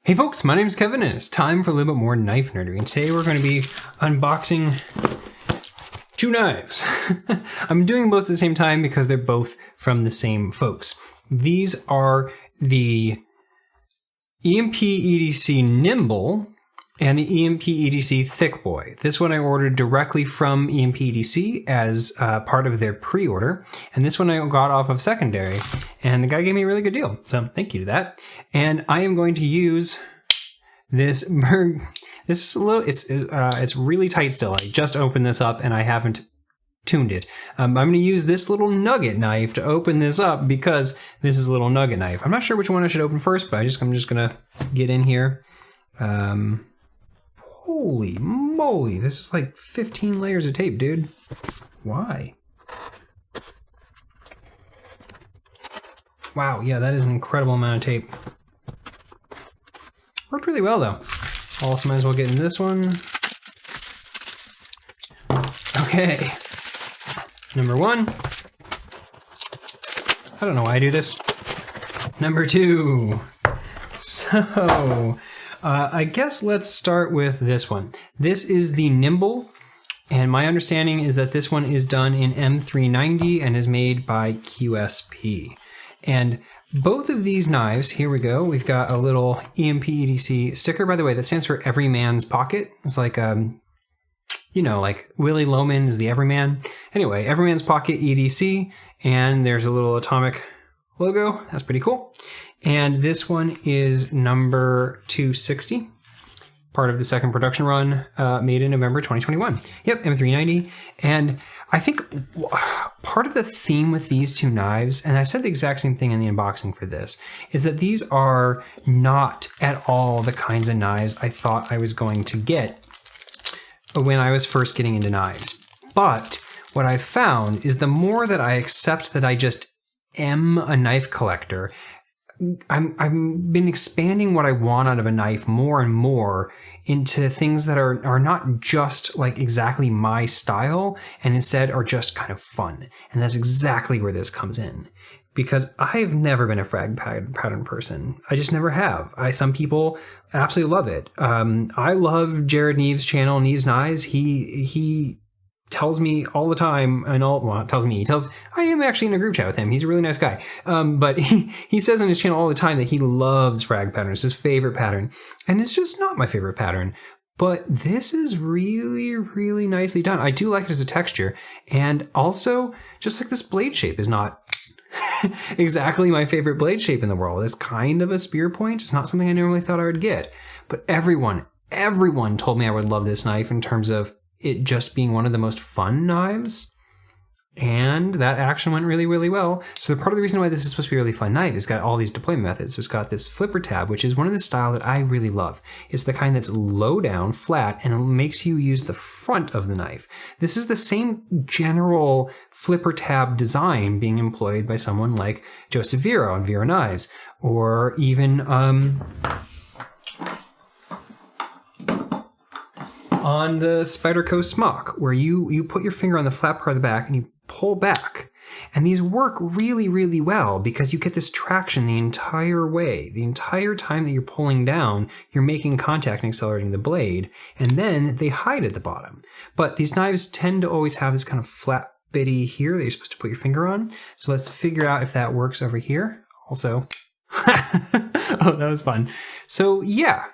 Hey folks, my name is Kevin and it's time for a little bit more knife nerdery, and today we're going to be unboxing two knives. I'm doing both at the same time because they're both from the same folks. These are the EMP EDC Nimble and the EMP EDC Thick Boy. This one I ordered directly from EMP EDC as part of their pre-order, and this one I got off of secondary, and the guy gave me a really good deal, so thank you to that. And I am going to use this. This is a little. It's really tight still. I just opened this up and I haven't tuned it. I'm going to use this little nugget knife to open this up because this is a little nugget knife. I'm not sure which one I should open first, but I'm just gonna get in here. Holy moly, this is like 15 layers of tape, dude. Why? Wow, yeah, that is an incredible amount of tape. Worked really well, though. Also, might as well get in this one. Okay. Number one. I don't know why I do this. Number two. So, I guess let's start with this one. This is the Nimble, and my understanding is that this one is done in M390 and is made by QSP. And both of these knives, here we go, we've got a little EMP EDC sticker, by the way, that stands for Every Man's Pocket. It's like, you know, like Willie Loman is the Everyman. Anyway, Every Man's Pocket EDC, and there's a little atomic logo. That's pretty cool. And this one is number 260, part of the second production run, made in November 2021. Yep, M390. And I think part of the theme with these two knives, and I said the exact same thing in the unboxing for this, is that these are not at all the kinds of knives I thought I was going to get when I was first getting into knives. But what I found is the more that I accept that I just am a knife collector, I've been expanding what I want out of a knife more and more into things that are not just like exactly my style, and instead are just kind of fun. And that's exactly where this comes in. Because I've never been a frag pattern person. I just never have. Some people absolutely love it. I love Jared Neves' channel, Neves Knives. He tells me all the time, and I am actually in a group chat with him. He's a really nice guy. But he says on his channel all the time that he loves frag pattern. It's his favorite pattern. And it's just not my favorite pattern. But this is really, really nicely done. I do like it as a texture. And also, just like this blade shape is not exactly my favorite blade shape in the world. It's kind of a spear point. It's not something I normally thought I would get. But everyone told me I would love this knife in terms of it just being one of the most fun knives, and that action went really, really well. So part of the reason why this is supposed to be a really fun knife is got all these deployment methods. It's got this flipper tab, which is one of the style that I really love. It's the kind that's low down, flat, and it makes you use the front of the knife. This is the same general flipper tab design being employed by someone like Joseph Vero on Vero Knives, or even on the Spyderco Smock, where you put your finger on the flat part of the back and you pull back. And these work really, really well because you get this traction the entire way. The entire time that you're pulling down, you're making contact and accelerating the blade, and then they hide at the bottom. But these knives tend to always have this kind of flat bitty here that you're supposed to put your finger on. So let's figure out if that works over here. Also, oh, that was fun. So yeah.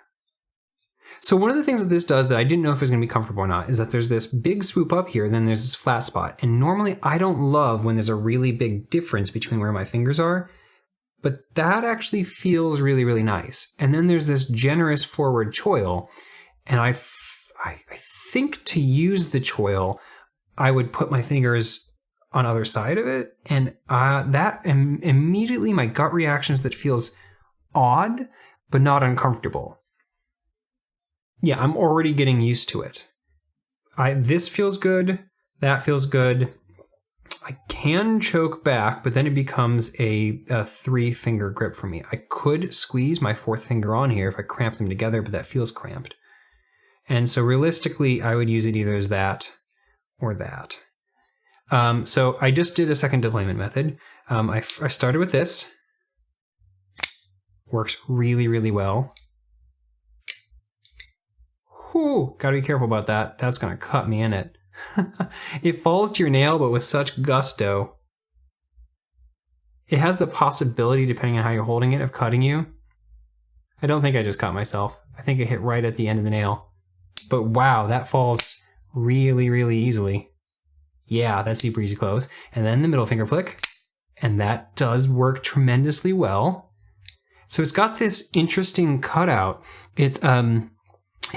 So one of the things that this does that I didn't know if it was going to be comfortable or not is that there's this big swoop up here, then there's this flat spot. And normally I don't love when there's a really big difference between where my fingers are, but that actually feels really, really nice. And then there's this generous forward choil, and I think to use the choil, I would put my fingers on the other side of it, and immediately my gut reaction is that it feels odd, but not uncomfortable. Yeah, I'm already getting used to it. This feels good. That feels good. I can choke back, but then it becomes a 3-finger grip for me. I could squeeze my 4th finger on here if I cramp them together, but that feels cramped. And so realistically, I would use it either as that or that. So I just did a second deployment method. I started with this. Works really, really well. Whoo, gotta be careful about that. That's gonna cut me in it. It falls to your nail, but with such gusto. It has the possibility, depending on how you're holding it, of cutting you. I don't think I just cut myself. I think it hit right at the end of the nail. But wow, that falls really, really easily. Yeah, that's super easy close. And then the middle finger flick. And that does work tremendously well. So it's got this interesting cutout. It's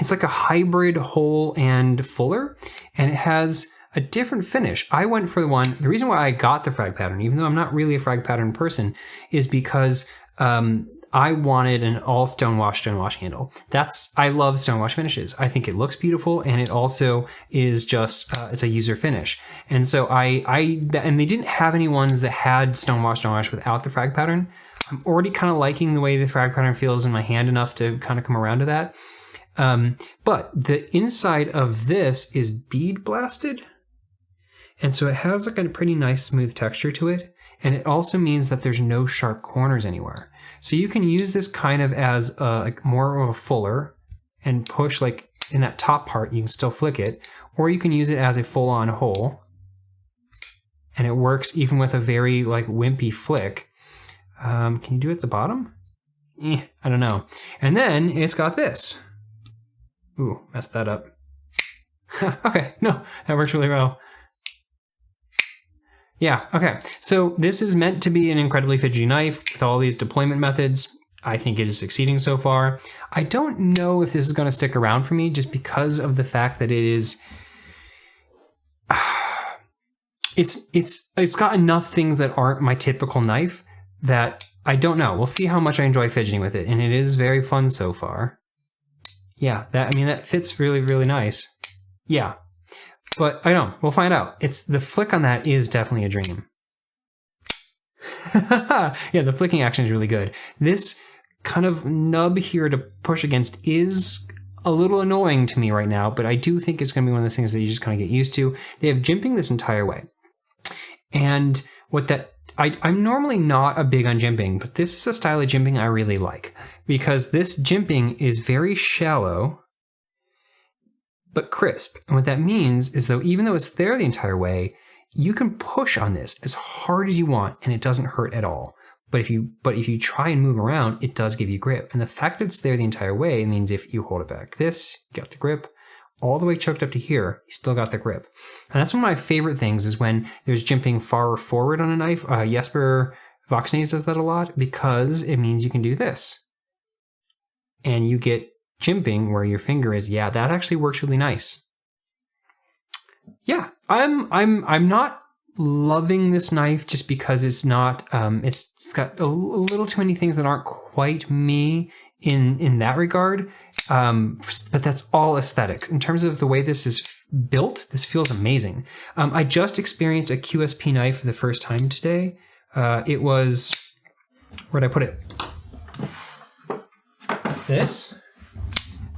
like a hybrid hole and fuller, and it has a different finish. I went for the reason why I got the frag pattern, even though I'm not really a frag pattern person, is because I wanted an all stonewash handle. I love stonewash finishes. I think it looks beautiful, and it also is just, it's a user finish. And so and they didn't have any ones that had stonewash without the frag pattern. I'm already kind of liking the way the frag pattern feels in my hand enough to kind of come around to that. But the inside of this is bead blasted. And so it has like a pretty nice smooth texture to it. And it also means that there's no sharp corners anywhere. So you can use this kind of as like more of a fuller and push like in that top part, you can still flick it, or you can use it as a full-on hole. And it works even with a very like wimpy flick. Can you do it at the bottom? I don't know. And then it's got this. Ooh, messed that up. Okay, no, that works really well. Yeah, okay. So this is meant to be an incredibly fidgety knife with all these deployment methods. I think it is succeeding so far. I don't know if this is going to stick around for me just because of the fact that it is... It's got enough things that aren't my typical knife that I don't know. We'll see how much I enjoy fidgeting with it, and it is very fun so far. Yeah, that fits really, really nice. Yeah, but I don't know. We'll find out. The flick on that is definitely a dream. Yeah, the flicking action is really good. This kind of nub here to push against is a little annoying to me right now, but I do think it's going to be one of those things that you just kind of get used to. They have jimping this entire way. And I'm normally not a big on jimping, but this is a style of jimping I really like because this jimping is very shallow, but crisp. And what that means is even though it's there the entire way, you can push on this as hard as you want and it doesn't hurt at all. But if you try and move around, it does give you grip. And the fact that it's there the entire way means if you hold it back this, you got the grip. All the way choked up to here, you still got the grip. And that's one of my favorite things is when there's jimping far forward on a knife. Jesper Voxnays does that a lot because it means you can do this. And you get jimping where your finger is. Yeah, that actually works really nice. Yeah, I'm not loving this knife just because it's not, it's got a little too many things that aren't quite me in that regard. But that's all aesthetic. In terms of the way this is built, this feels amazing. I just experienced a QSP knife for the first time today. It was, where'd I put it? This,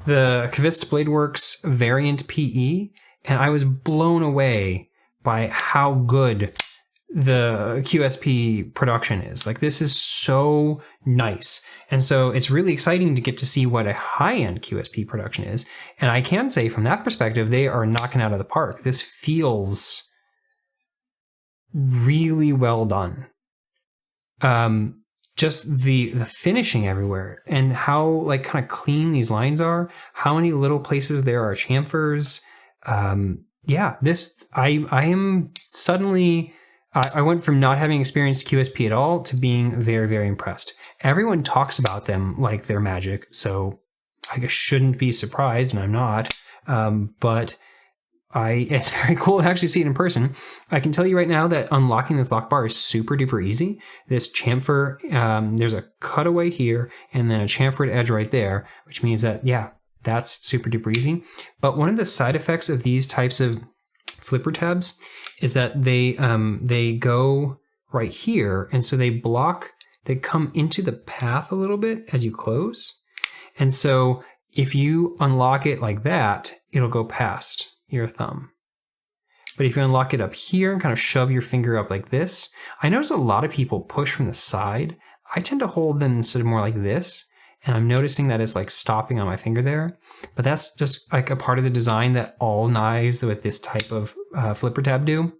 the Kvist Bladeworks Variant PE, and I was blown away by how good the QSP production is. Like, this is so nice. And so it's really exciting to get to see what a high-end QSP production is. And I can say from that perspective, they are knocking out of the park. This feels really well done. Just the finishing everywhere and how like kind of clean these lines are, how many little places there are chamfers. Yeah, this, I am suddenly, I went from not having experienced QSP at all to being very, very impressed. Everyone talks about them like they're magic, so I guess shouldn't be surprised, and I'm not. But it's very cool to actually see it in person. I can tell you right now that unlocking this lock bar is super duper easy. This chamfer, there's a cutaway here and then a chamfered edge right there, which means that, yeah, that's super duper easy. But one of the side effects of these types of flipper tabs is that they go right here, and so they come into the path a little bit as you close. And so if you unlock it like that, it'll go past your thumb. But if you unlock it up here and kind of shove your finger up like this, I notice a lot of people push from the side. I tend to hold them instead of more like this, and I'm noticing that it's like stopping on my finger there. but that's just like a part of the design that all knives with this type of flipper tab do.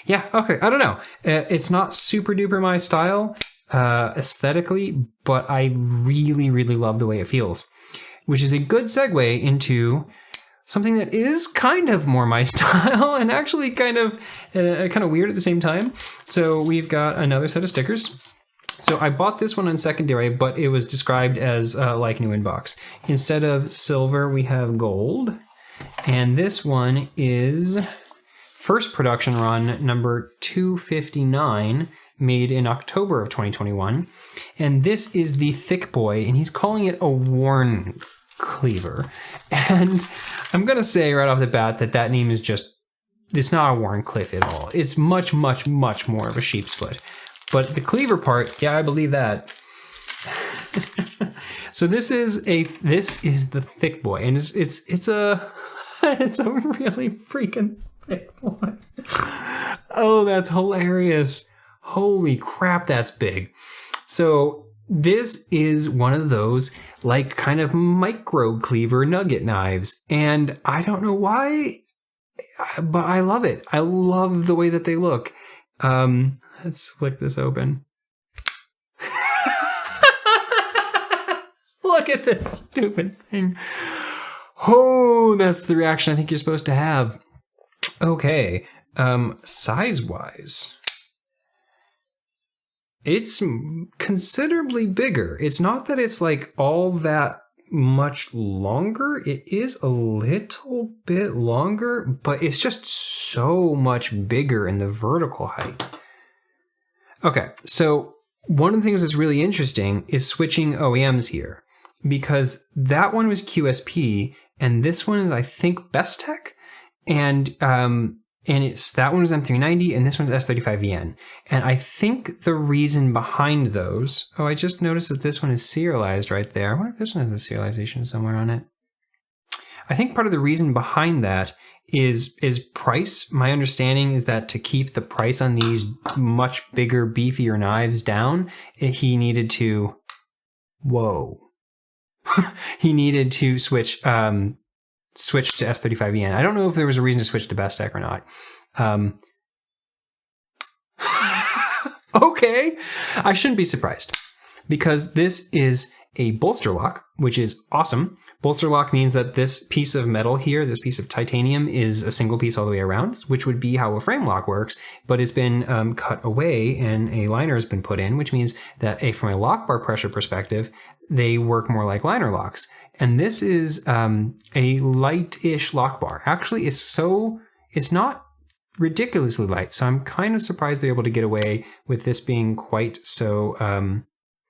Yeah, okay, I don't know. It's not super duper my style aesthetically, but I really, really love the way it feels, which is a good segue into something that is kind of more my style and actually kind of weird at the same time. So we've got another set of stickers. So I bought this one on secondary, but it was described as like new in box. Instead of silver, we have gold. And this one is first production run number 259, made in October of 2021. And this is the thick boy, and he's calling it a worn cleaver. And I'm gonna say right off the bat that that name is just, it's not a worn cliff at all. It's much, much, much more of a sheep's foot. But the cleaver part, yeah, I believe that. So this is the thick boy, and it's a really freaking thick boy. Oh, that's hilarious. Holy crap, that's big. So this is one of those like kind of micro cleaver nugget knives, and I don't know why, but I love it. I love the way that they look. Let's flick this open. Look at this stupid thing. Oh, that's the reaction I think you're supposed to have. Okay, size-wise, it's considerably bigger. It's not that it's like all that much longer. It is a little bit longer, but it's just so much bigger in the vertical height. Okay, so one of the things that's really interesting is switching OEMs here, because that one was QSP and this one is, I think, Bestech, and it's that one was M390 and this one's S35VN. And I think the reason behind those, oh, I just noticed that this one is serialized right there. I wonder if this one has a serialization somewhere on it. I think part of the reason behind that is price. My understanding is that to keep the price on these much bigger, beefier knives down, he needed to, he needed to switch to S35VN. I don't know if there was a reason to switch to Bestech or not. Okay, I shouldn't be surprised, because this is a bolster lock, which is awesome. Bolster lock means that this piece of metal here, this piece of titanium, is a single piece all the way around, which would be how a frame lock works, but it's been cut away and a liner has been put in, which means that from a lock bar pressure perspective, they work more like liner locks. And this is a light-ish lock bar. Actually, it's not ridiculously light, so I'm kind of surprised they're able to get away with this being quite so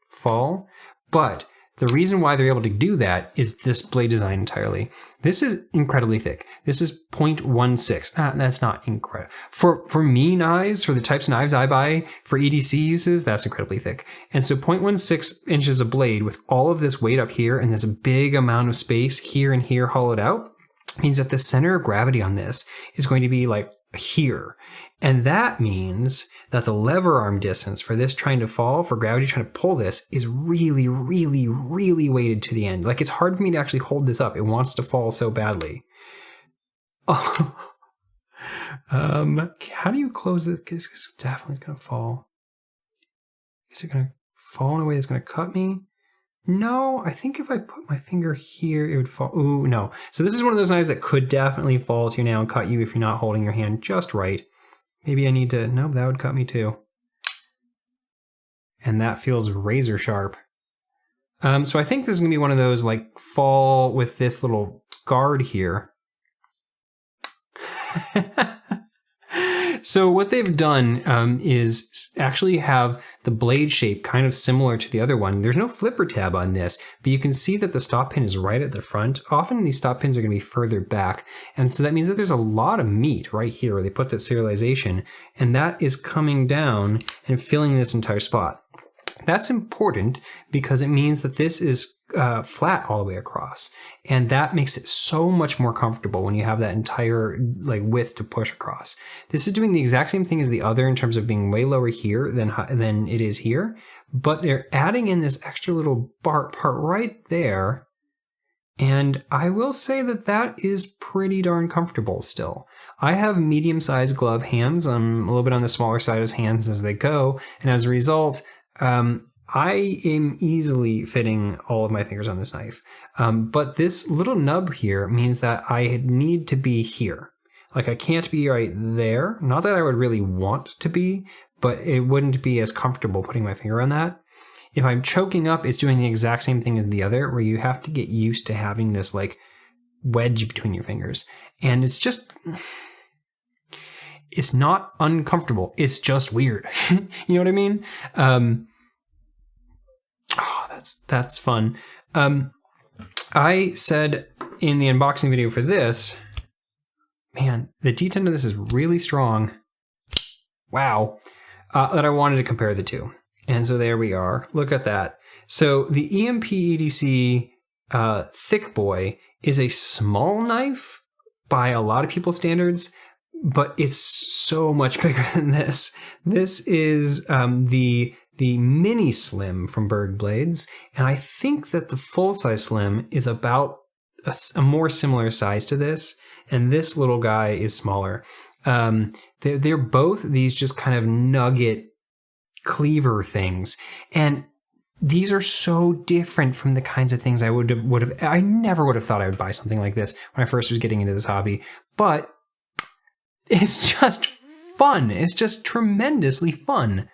fall. But the reason why they're able to do that is this blade design entirely. This is incredibly thick. This is 0.16. That's not incredible. For me knives, for the types of knives I buy for EDC uses, that's incredibly thick. And so 0.16 inches of blade with all of this weight up here and this big amount of space here and here hollowed out means that the center of gravity on this is going to be like here. And that means that the lever arm distance for this trying to fall, for gravity trying to pull this, is really, really, really weighted to the end. Like, it's hard for me to actually hold this up. It wants to fall so badly. Oh. How do you close it? It's definitely going to fall. Is it going to fall in a way that's going to cut me? No, I think if I put my finger here, it would fall. Ooh, no. So this is one of those knives that could definitely fall to you now and cut you if you're not holding your hand just right. Maybe I need to, nope, that would cut me too. And that feels razor sharp. So I think this is gonna be one of those like fall with this little guard here. So what they've done is actually have the blade shape kind of similar to the other one. There's no flipper tab on this, but you can see that the stop pin is right at the front. Often these stop pins are going to be further back. And so that means that there's a lot of meat right here where they put that serialization, and that is coming down and filling this entire spot. That's important because it means that this is flat all the way across, and that makes it so much more comfortable when you have that entire like width to push across. This is doing the exact same thing as the other in terms of being way lower here than it is here, but they're adding in this extra little part right there, and I will say that that is pretty darn comfortable still. I have medium-sized glove hands. I'm a little bit on the smaller side of hands as they go, and as a result, I am easily fitting all of my fingers on this knife. But this little nub here means that I need to be here. Like I can't be right there. Not that I would really want to be, but it wouldn't be as comfortable putting my finger on that. If I'm choking up, it's doing the exact same thing as the other, where you have to get used to having this like wedge between your fingers. And it's just... it's not uncomfortable. It's just weird. You know what I mean? That's fun. I said in the unboxing video for this, man, the detent of this is really strong. Wow. That I wanted to compare the two. And so there we are. Look at that. So the EMP EDC Thick Boy is a small knife by a lot of people's standards, but it's so much bigger than this. This is the mini slim from Berg Blades, and I think that the full-size slim is about a more similar size to this, and this little guy is smaller. They're both these just kind of nugget cleaver things, and these are so different from the kinds of things I never would have thought I would buy something like this when I first was getting into this hobby, but it's just fun. It's just tremendously fun.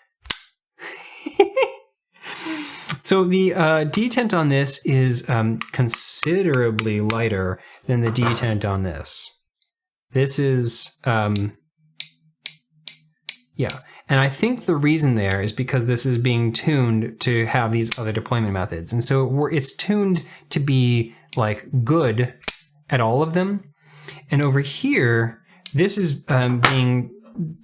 So the detent on this is considerably lighter than the detent on this. This is, yeah. And I think the reason there is because this is being tuned to have these other deployment methods. And so it's tuned to be like good at all of them. And over here, this is being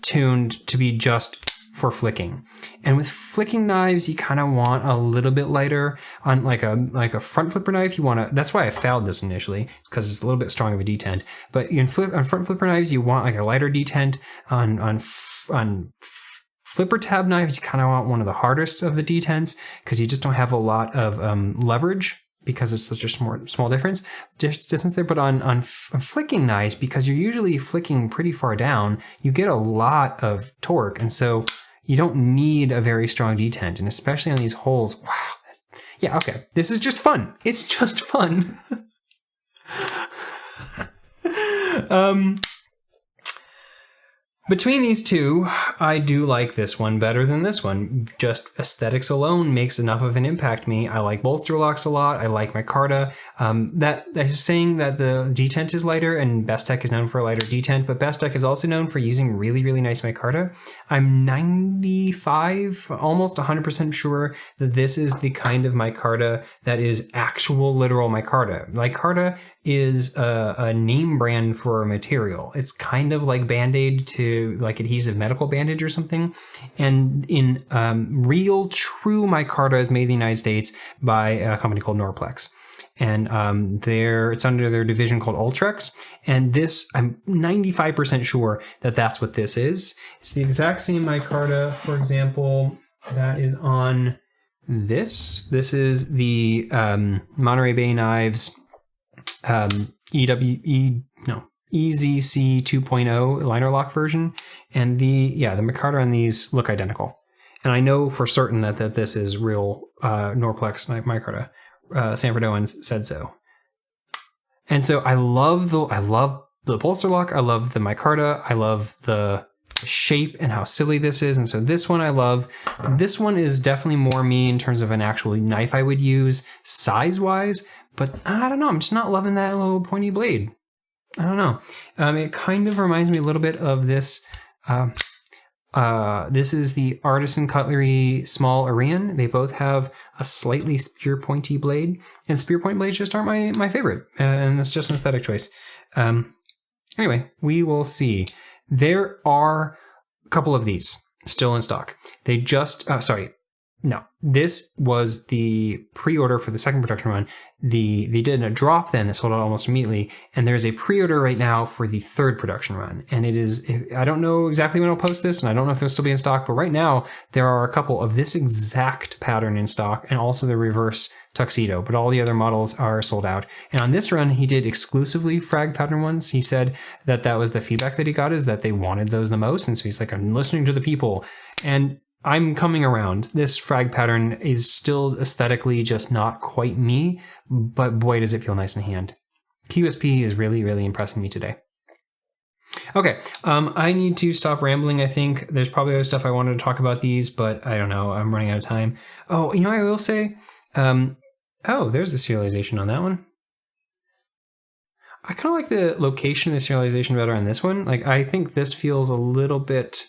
tuned to be just for flicking. And with flicking knives, you kind of want a little bit lighter. On like a front flipper knife, you want to, that's why I fouled this initially, because it's a little bit strong of a detent. But on front flipper knives, you want like a lighter detent. On flipper tab knives, you kind of want one of the hardest of the detents, because you just don't have a lot of leverage, because it's such a small distance there. But on flicking knives, because you're usually flicking pretty far down, you get a lot of torque, and so you don't need a very strong detent, and especially on these holes. Wow. Yeah, okay. This is just fun. It's just fun. Between these two, I do like this one better than this one. Just aesthetics alone makes enough of an impact me. I like bolster locks a lot. I like micarta. That is saying that the detent is lighter, and Bestech is known for a lighter detent, but Bestech is also known for using really, really nice micarta. I'm 95, almost 100% sure that this is the kind of micarta that is actual literal micarta. Micarta is a name brand for a material. It's kind of like Band-Aid to like adhesive medical bandage or something. And in real true micarta is made in the United States by a company called Norplex. And it's under their division called Ultrex. And this, I'm 95% sure that that's what this is. It's the exact same micarta, for example, that is on this. This is the Monterey Bay Knives EZC 2.0 liner lock version, and the micarta on these look identical. And I know for certain that this is real Norplex micarta. Sanford Owens said so. And so I love the bolster lock. I love the micarta. I love the shape and how silly this is. And so this one I love. This one is definitely more me in terms of an actual knife I would use size wise, but I don't know. I'm just not loving that little pointy blade. I don't know. It kind of reminds me a little bit of this. This is the Artisan Cutlery Small Arian. They both have a slightly spear pointy blade, and spear point blades just aren't my favorite, and it's just an aesthetic choice. Anyway, we will see. There are a couple of these still in stock. They just, No, this was the pre-order for the second production run. They did a drop then that sold out almost immediately, and there's a pre-order right now for the third production run. And it is, I don't know exactly when I'll post this, and I don't know if they'll still be in stock, but right now there are a couple of this exact pattern in stock, and also the reverse tuxedo, but all the other models are sold out. And on this run, he did exclusively frag pattern ones. He said that that was the feedback that he got, is that they wanted those the most, and so he's like, I'm listening to the people. And I'm coming around. This frag pattern is still aesthetically just not quite me, but boy, does it feel nice in hand. QSP is really, really impressing me today. Okay, I need to stop rambling, I think. There's probably other stuff I wanted to talk about these, but I don't know. I'm running out of time. Oh, you know what I will say? Oh, there's the serialization on that one. I kind of like the location of the serialization better on this one. Like, I think this feels a little bit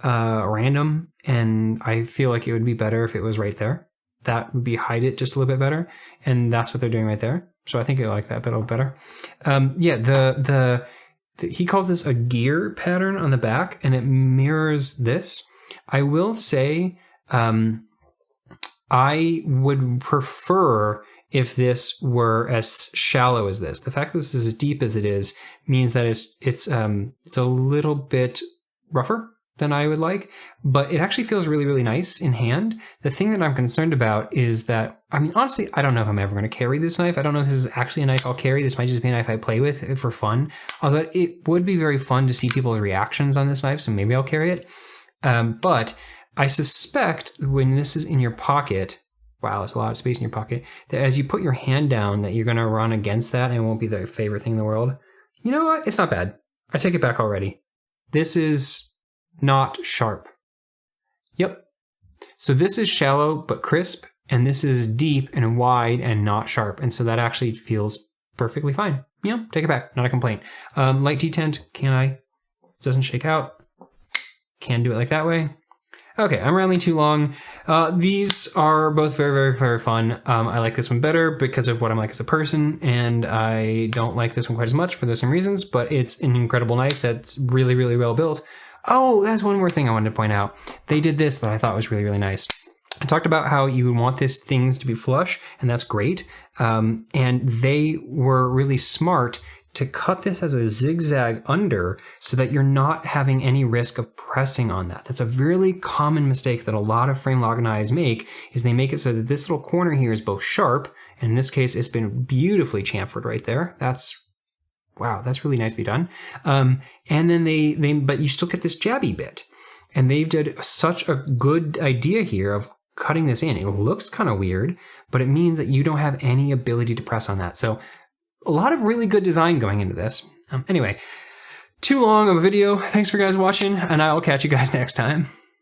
random, and I feel like it would be better if it was right there. That would be hide it just a little bit better, and that's what they're doing right there. So I think I like that a bit better. Yeah, he calls this a gear pattern on the back, and it mirrors this. I will say, I would prefer if this were as shallow as this. The fact that this is as deep as it is means that it's a little bit rougher than I would like, but it actually feels really, really nice in hand. The thing that I'm concerned about is that, I mean, honestly, I don't know if I'm ever going to carry this knife. I don't know if this is actually a knife I'll carry. This might just be a knife I play with for fun, although it would be very fun to see people's reactions on this knife, so maybe I'll carry it. But I suspect when this is in your pocket, wow, there's a lot of space in your pocket, that as you put your hand down, that you're going to run against that, and it won't be the favorite thing in the world. You know what? It's not bad. I take it back already. This is not sharp. Yep. So this is shallow but crisp, and this is deep and wide and not sharp. And so that actually feels perfectly fine. Yeah, take it back. Not a complaint. Light detent, can I? It doesn't shake out. Can do it like that way. Okay, I'm rambling too long. These are both very, very, very fun. I like this one better because of what I'm like as a person, and I don't like this one quite as much for those same reasons, but it's an incredible knife that's really, really well built. Oh, that's one more thing I wanted to point out. They did this that I thought was really, really nice. I talked about how you would want these things to be flush, and that's great. And they were really smart to cut this as a zigzag under so that you're not having any risk of pressing on that. That's a really common mistake that a lot of frame lock knives make, is they make it so that this little corner here is both sharp, and in this case, it's been beautifully chamfered right there. Wow, that's really nicely done. And then but you still get this jabby bit. And they did such a good idea here of cutting this in. It looks kind of weird, but it means that you don't have any ability to press on that. So a lot of really good design going into this. Anyway, too long of a video. Thanks for guys watching, and I'll catch you guys next time.